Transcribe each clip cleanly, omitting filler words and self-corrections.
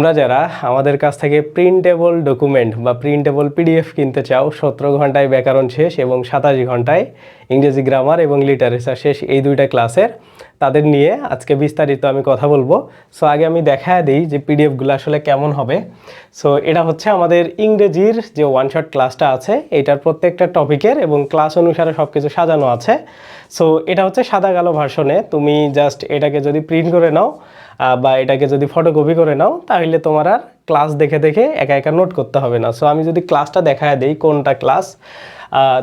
তোমরা যারা আমাদের কাছ থেকে প্রিন্টেবল ডকুমেন্ট বা প্রিন্টেবল পিডিএফ কিনতে চাও, 17 ঘন্টায় ব্যাকরণ শেষ এবং 27 ঘন্টায় ইংরেজি গ্রামার এবং লিটারেচার শেষ, এই দুইটা ক্লাসের, তাদের নিয়ে আজকে বিস্তারিত আমি কথা বলবো। সো আগে আমি দেখায় দিই যে পিডিএফগুলো আসলে কেমন হবে। সো এটা হচ্ছে আমাদের ইংরেজির যে ওয়ান শট ক্লাসটা আছে, এটার প্রত্যেকটা টপিকের এবং ক্লাস অনুসারে সব কিছু সাজানো আছে। সো এটা হচ্ছে সাদা কালো ভার্সনে। তুমি জাস্ট এটাকে যদি প্রিন্ট করে নাও বা এটাকে যদি ফটোকপি করে নাও, তাহলে তোমার আর ক্লাস দেখে দেখে একা একা নোট করতে হবে না। সো আমি যদি ক্লাসটা দেখায় দিই কোনটা ক্লাস,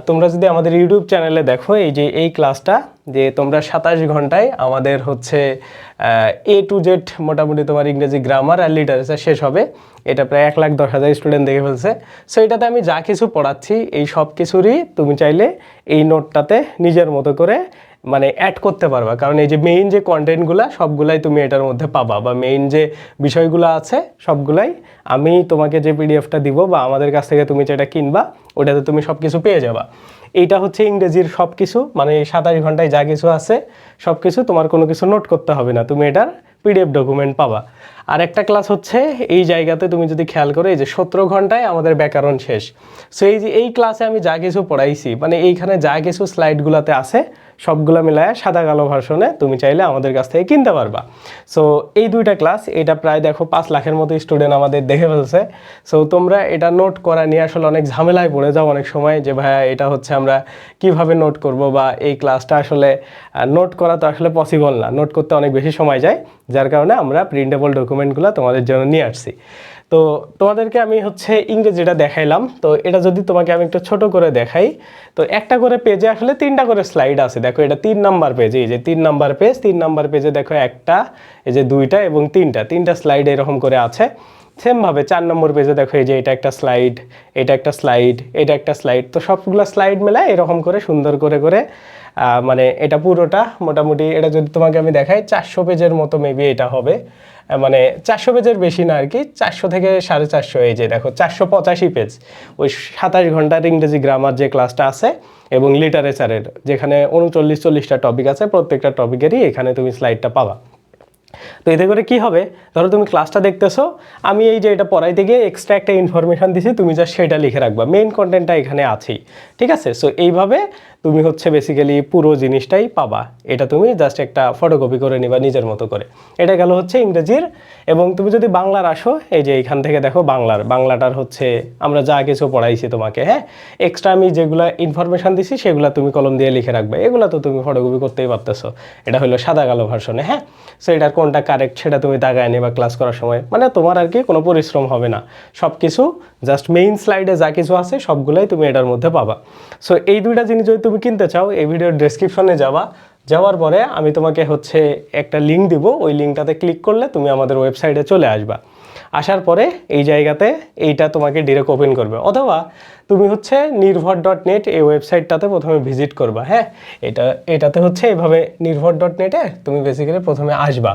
তোমরা যদি আমাদের ইউটিউব চ্যানেলে দেখো, এই যে এই ক্লাসটা, যে তোমরা 27 ঘন্টায় আমাদের হচ্ছে A to Z মোটামুটি তোমার ইংরেজি গ্রামার আর লিটারেচার শেষ হবে, এটা প্রায় 1,10,000 স্টুডেন্ট দেখে ফেলছে। সো এটাতে আমি যা কিছু পড়াচ্ছি এই সব কিছুরই তুমি চাইলে এই নোটটাতে নিজের মতো করে মানে অ্যাড করতে পারবা, কারণ এই যে মেইন যে কন্টেন্টগুলো সবগুলাই তুমি এটার মধ্যে পাবা, বা মেইন যে বিষয়গুলো আছে সবগুলাই আমি তোমাকে যে পিডিএফটা দিব বা আমাদের কাছ থেকে তুমি যেটা কিনবা ওটাতে তুমি সব কিছু পেয়ে যাবা। এইটা হচ্ছে ইংরেজির সব কিছু, মানে 27 ঘন্টায় যা কিছু আছে সব কিছু, তোমার কোনো কিছু নোট করতে হবে না, তুমি এটার পিডিএফ ডকুমেন্ট পাবা। আর একটা ক্লাস হচ্ছে এই জায়গাতে তুমি যদি খেয়াল করো, এই যে 17 ঘন্টায় আমাদের ব্যাকরণ শেষ। সো এই যে এই ক্লাসে আমি যা কিছু পড়াইছি, মানে এইখানে যা কিছু স্লাইডগুলোতে আছে সবগুলো মিলায় সাদা কালো ভার্সনে তুমি চাইলে আমাদের কাছ থেকে কিনতে পারবা। সো এই দুইটা ক্লাস, এটা প্রায় দেখো 5 লাখের মতো স্টুডেন্ট আমাদের দেখে ফেলছে। সো তোমরা এটা নোট করা নিয়ে আসলে অনেক ঝামেলায় পড়ে যাও অনেক সময়, যে ভাইয়া এটা হচ্ছে আমরা কিভাবে নোট করব, বা এই ক্লাসটা আসলে নোট করা তো আসলে পসিবল না, নোট করতে অনেক বেশি সময় যায়, যার কারণে আমরা প্রিন্টেবল ডকুমেন্টগুলো তোমাদের জন্য নিয়ে আসছি। তো তোমাদেরকে আমি হচ্ছে ইংরেজিটা দেখাইলাম, তো এটা যদি তোমাকে আমি একটু ছোট করে দেখাই, তো একটা করে পেজে আসলে 3টা করে স্লাইড আছে। দেখো এটা 3 নাম্বার পেজ, এই যে 3 নাম্বার পেজ, 3 নাম্বার পেজে দেখো একটা, এই যে 2টা এবং 3টা স্লাইড এরকম করে আছে। সেমভাবে 4 নম্বর পেজে দেখো, এই যে এটা একটা স্লাইড, এটা একটা স্লাইড, এটা একটা স্লাইড, তো সবগুলো স্লাইড মেলায় এরকম করে সুন্দর করে করে মানে এটা পুরোটা মোটামুটি, এটা যদি তোমাকে আমি দেখাই 400 পেজের মতো মেবি এটা হবে, মানে 400 পেজের বেশি না আর কি, 400 থেকে 450, এই যে দেখো 485 পেজ, ওই 27 ঘন্টার ইংরেজি গ্রামার যে ক্লাসটা আছে এবং লিটারেচারের যেখানে 39-40টা টপিক আছে, প্রত্যেকটা টপিকেরই এখানে তুমি স্লাইডটা পাবা। তো এতে করে কি হবে, ধরো তুমি ক্লাসটা দেখতেছো, আমি এই যে এটা পড়াইতে গিয়ে এক্সট্রা একটা ইনফরমেশন দিছি, তুমি জাস্ট সেটা লিখে রাখবা, মেইন কন্টেন্টটা এখানে আছেই, ঠিক আছে। সো এইভাবে তুমি হচ্ছে বেসিক্যালি পুরো জিনিসটাই পাবা, এটা তুমি জাস্ট একটা ফটোকপি করে নিবা নিজের মতো করে। এটা গেল হচ্ছে ইংরেজির। এবং তুমি যদি বাংলার আসো, এই যে এইখান থেকে দেখো বাংলাটার হচ্ছে আমরা যা কিছু পড়াইছি তোমাকে, হ্যাঁ, এক্সট্রা আমি যেগুলো ইনফরমেশন দিছি সেগুলো তুমি কলম দিয়ে লিখে রাখবে, এগুলো তো তুমি ফটোকপি করতেই পারতেছো। এটা হলো সাদা কালো ভার্সনে, হ্যাঁ। সো এটার কোনটা কারেক্ট সেটা তুমি দাগায় নেবা ক্লাস করার সময়, মানে তোমার আর কি কোনো পরিশ্রম হবে না, সব কিছু জাস্ট মেইন স্লাইডে যা কিছু আছে সবগুলাই তুমি এটার মধ্যে পাবা। সো এই দুইটা জিনিস যদি তুমি কিনতে চাও, এই ভিডিওর ডেসক্রিপশনে যাওয়ার পরে আমি তোমাকে হচ্ছে একটা লিঙ্ক দিব, ওই লিঙ্কটাতে ক্লিক করলে তুমি আমাদের ওয়েবসাইটে চলে আসবা। আসার পরে এই জায়গাতে এইটা তোমাকে ডিরেক্ট ওপেন করবে, অথবা তুমি হচ্ছে nirbhar.net এই ওয়েবসাইটটাতে প্রথমে ভিজিট করবা, হ্যাঁ। এটাতে হচ্ছে এইভাবে nirbhar.net-এ তুমি বেসিক্যালি প্রথমে আসবা।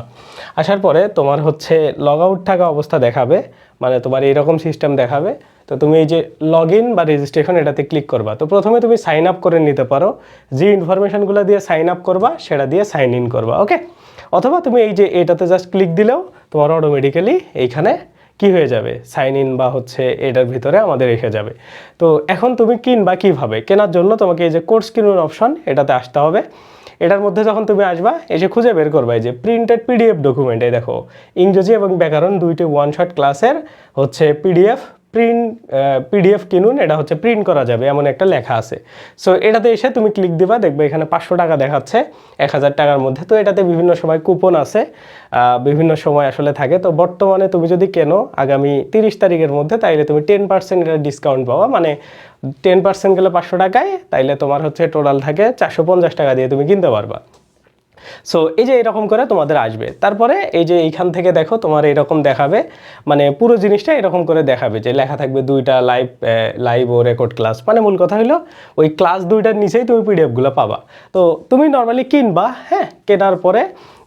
আসার পরে তোমার হচ্ছে লগ আউট থাকা অবস্থা দেখাবে, মানে তোমার এইরকম সিস্টেম দেখাবে। তো তুমি এই যে লগ ইন বা রেজিস্ট্রেশন এটাতে ক্লিক করবা। তো প্রথমে তুমি সাইন আপ করে নিতে পারো, যে ইনফরমেশনগুলো দিয়ে সাইন আপ করবা সেটা দিয়ে সাইন ইন করবা, ওকে। অথবা তুমি এই যে এটাতে জাস্ট ক্লিক দিলেও তোমার অটোমেটিক্যালি এইখানে কি হয়ে যাবে, সাইন ইন বা হচ্ছে এটার ভিতরে আমাদের রেখে যাবে। তো এখন তুমি কিনবা কিভাবে, কেনার জন্য তোমাকে এই যে কোর্স কিনুন অপশন এটাতে আসতে হবে। এটার মধ্যে যখন তুমি আসবা, এসে খুঁজে বের করবা এই যে প্রিন্টেড পিডিএফ ডকুমেন্ট, এই দেখো ইংরেজি এবং ব্যাকরণ দুইটি ওয়ান শট ক্লাসের হচ্ছে পিডিএফ কিনুন, এটা হচ্ছে প্রিন্ট করা যাবে এমন একটা লেখা আছে। সো এটাতে এসে তুমি ক্লিক দিবা, দেখবে এখানে 500 টাকা দেখাচ্ছে 1000 টাকার মধ্যে। তো এটাতে বিভিন্ন সময় কুপন আছে, বিভিন্ন সময় আসলে থাকে। তো বর্তমানে তুমি যদি কেনো আগামী 30 তারিখের মধ্যে, তাইলে তুমি 10% এটা ডিসকাউন্ট পাবা, মানে 10% গেলে 500 টাকায়, তাইলে তোমার হচ্ছে টোটাল থাকে 450 টাকা দিয়ে তুমি কিনতে পারবা। সো এই যে এরকম করে তোমাদের আসবে, তারপরে এই যে এইখান থেকে দেখো তোমার এরকম দেখাবে, মানে পুরো জিনিসটা এরকম করে দেখাবে যে লেখা থাকবে 2টা লাইভ ও রেকর্ড ক্লাস, মানে মূল কথা হলো ওই ক্লাস 2টার নিচেই তুমি পিডিএফগুলো পাবা। তো তুমি নর্মালি কিনবা, হ্যাঁ, কেনার পরে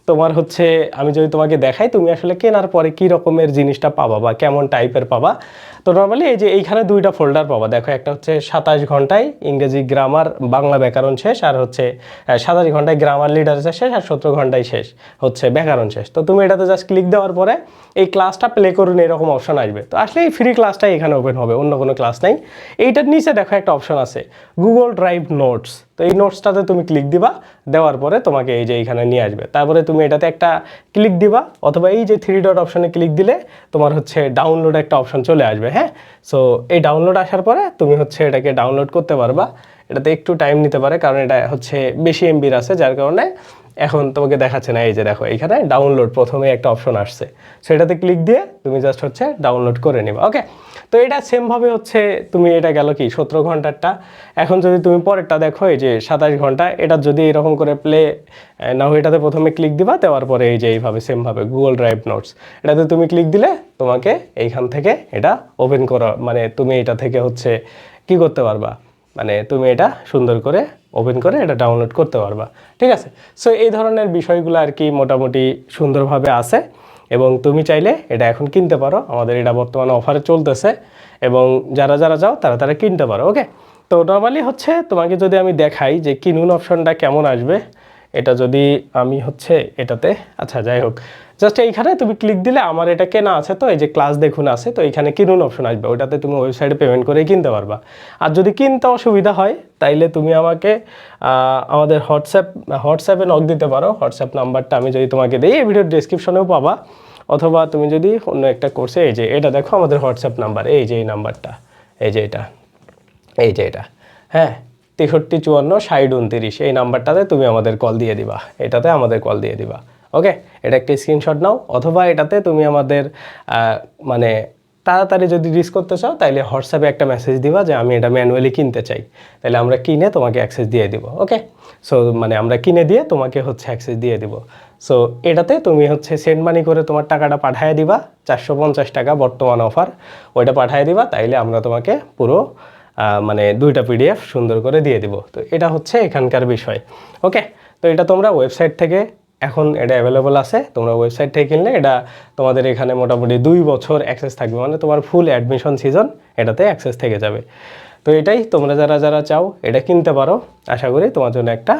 তোমার হচ্ছে আমি যদি তোমাকে দেখাই তুমি আসলে কেনার পরে কী রকমের জিনিসটা পাবা বা কেমন টাইপের পাবা। তো নর্মালি এই যে এইখানে দুইটা ফোল্ডার পাবা, দেখো একটা হচ্ছে 27 ঘন্টায় ইংরেজি গ্রামার বাংলা ব্যাকরণ শেষ, আর হচ্ছে 27 ঘন্টায় গ্রামার লিটারেচার শেষ, আর 17 ঘন্টায় শেষ হচ্ছে ব্যাকরণ শেষ। তো তুমি এটাতে জাস্ট ক্লিক দেওয়ার পরে এই ক্লাসটা প্লে করুন এরকম অপশন আসবে। তো আসলে এই ফ্রি ক্লাসটাই এখানে ওপেন হবে, অন্য কোনো ক্লাস নাই। এইটার নিচে দেখো একটা অপশন আছে গুগল ড্রাইভ নোটস। তো এই নোটসটাতে তুমি ক্লিক দিবা, দেওয়ার পরে তোমাকে এই যে এইখানে নিয়ে আসবে। তারপরে তুমি এটাতে একটা ক্লিক দিবা, অথবা এই যে 3 ডট অপশনে ক্লিক দিলে তোমার হচ্ছে ডাউনলোড একটা অপশন চলে আসবে। হ্যাঁ, সো এই ডাউনলোড আসার পরে তুমি হচ্ছে এটাকে ডাউনলোড করতে পারবা। এটাতে একটু টাইম নিতে পারে, কারণ এটা হচ্ছে বেশি এমবির আছে, যার কারণে এখন তোমাকে দেখাচ্ছে না। এই যে দেখো এখানে ডাউনলোড প্রথমে একটা অপশন আসছে, সেটাতে ক্লিক দিয়ে তুমি জাস্ট হচ্ছে ডাউনলোড করে নিবা। ওকে, তো এটা সেমভাবে হচ্ছে তুমি এটা গেল কি 17 ঘন্টারটা। এখন যদি তুমি পরেরটা দেখো এই যে 27 ঘন্টা, এটা যদি এরকম করে প্লে নাও, এটাতে প্রথমে ক্লিক দিবা, দেওয়ার পরে এই যে এইভাবে সেমভাবে গুগল ড্রাইভ নোটস এটাতে তুমি ক্লিক দিলে তোমাকে এইখান থেকে এটা ওপেন করা, মানে তুমি এটা থেকে হচ্ছে কি করতে পারবা, মানে তুমি এটা সুন্দর করে ওপেন করে এটা ডাউনলোড করতে পারবা। ঠিক আছে, সো এই ধরনের বিষয়গুলো আর কি মোটামুটি সুন্দরভাবে আছে, এবং তুমি চাইলে এটা এখন কিনতে পারো। আমাদের এটা বর্তমানে অফারে চলতেছে, এবং যারা যারা যাও তারা তারা কিনতে পারো। ওকে, তো নর্মালি হচ্ছে তোমাকে যদি আমি দেখাই যে কিনুন অপশনটা কেমন আসবে, এটা যদি আমি হচ্ছে এটাতে, আচ্ছা যাই হোক, জাস্ট এইখানে তুমি ক্লিক দিলে আমার এটা কেনা আছে, তো এই যে ক্লাস দেখুন আছে, তো এইখানে কিনুন অপশন আসবে, ওইটাতে তুমি ওয়েবসাইটে পেমেন্ট করেই কিনতে পারবা। আর যদি কিনতে অসুবিধা হয় তাইলে তুমি আমাকে আমাদের হোয়াটসঅ্যাপে নক দিতে পারো। হোয়াটসঅ্যাপ নাম্বারটা আমি যদি তোমাকে দিই, এই ভিডিওর ডেসক্রিপশনেও পাবা, অথবা তুমি যদি অন্য একটা কোর্সে, এই যে এটা দেখো আমাদের হোয়াটসঅ্যাপ নাম্বার, এই যে এই নাম্বারটা, এই যে এটা, এই যে এটা, হ্যাঁ 63 54 60 29, এই নাম্বারটাতে তুমি আমাদের কল দিয়ে দিবা, এটাতে আমাদের কল দিয়ে দিবা। ওকে, এটা একটা স্ক্রিনশট নাও, অথবা এটাতে তুমি আমাদের মানে তাড়াতাড়ি যদি রিস্ক করতে চাও তাইলে হোয়াটসঅ্যাপে একটা মেসেজ দিবা যে আমি এটা ম্যানুয়ালি কিনতে চাই, তাহলে আমরা কিনে তোমাকে অ্যাক্সেস দিয়ে দিব। ওকে, সো মানে আমরা কিনে দিয়ে তোমাকে হচ্ছে অ্যাক্সেস দিয়ে দিব। সো এটাতে তুমি হচ্ছে সেন্ড মানি করে তোমার টাকাটা পাঠিয়ে দিবা, 450 টাকা বর্তমান অফার, ওইটা পাঠিয়ে দিবা, তাইলে আমরা তোমাকে পুরো মানে 2টা পিডিএফ সুন্দর করে দিয়ে দিব। তো এটা হচ্ছে এখানকার বিষয়। ওকে, তো এটা তোমরা ওয়েবসাইট থেকে এখন এটা অ্যাভেলেবল আছে, তোমরা ওয়েবসাইট থেকে কিনলে এটা তোমাদের এখানে মোটামুটি 2 বছর অ্যাক্সেস থাকবে, মানে তোমার ফুল অ্যাডমিশন সিজন এটাতে অ্যাক্সেস থেকে যাবে। তো এটাই, তোমরা যারা যারা চাও এটা কিনতে পারো, আশা করি তোমার জন্য একটা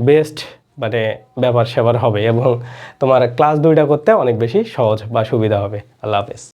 বেস্ট মানে ব্যাপার সেবার হবে, এবং তোমার ক্লাস 2টা করতে অনেক বেশি সহজ বা সুবিধা হবে। আল্লাহ হাফেজ।